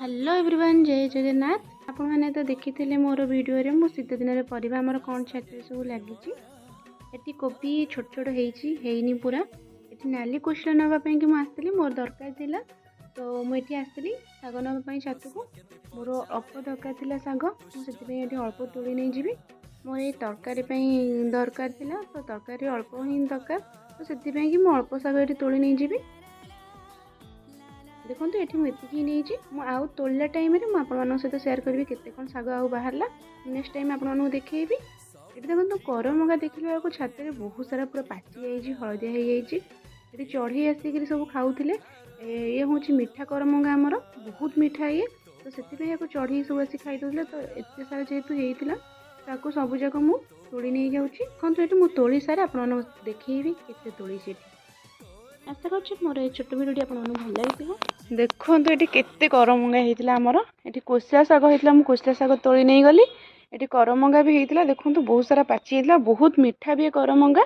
Hello everyone जय जगन्नाथ। आपण मैंने तो देखी थे मोर वीडियो रे मु शीत दिन में परिवा आमर कौन छात्र सब लगी। ये कोबी छोट छोट होनी पूरा ये नाली कोशिला नापी कि मुझे मोर दरकार थिला तो मुझे आसती शाग नापी छात को मोर अल्प दरकार थिला शाग मुझे अल्प तोड़ी नहीं जी मोर ये तरकारी दरकार थिला तो तरकारी अल्प ही दरकार तो से अल्प शाग ये तोड़ी नहीं जी। देखो ये मुझे नहीं आउ तोड़ला टाइम मुझे सहित सेयार करी केते कौन शाग आउ बाहर नेक्स्ट टाइम आपको देखी। ये देखो करमंगा देखला बेलू छात बहुत सारा पूरा पाची जाइए हलदिया हो जाइए चढ़ी आसिक सब खाऊे। ये हूँ मीठा करमंगा आमर बहुत मीठा ये तो से चढ़ी सब आस खाई दूसरे तो एत सारा जेहेतु होता सब जाक मुझे तोड़ी नहीं जाऊँगी। देखो ये मुझे तोड़ी सारे आप देखी केते तोड़ी आशा कर मोर छोट भिडियो आप भल लगी। देखो ये केते करमंगा होता आमर ये कोशिला शाग होता मुझे कोशिला शाग तोड़ी नहीं गली ये करमंगा भी होता देखो बहुत सारा पाची होता बहुत मीठा भी करमंगा।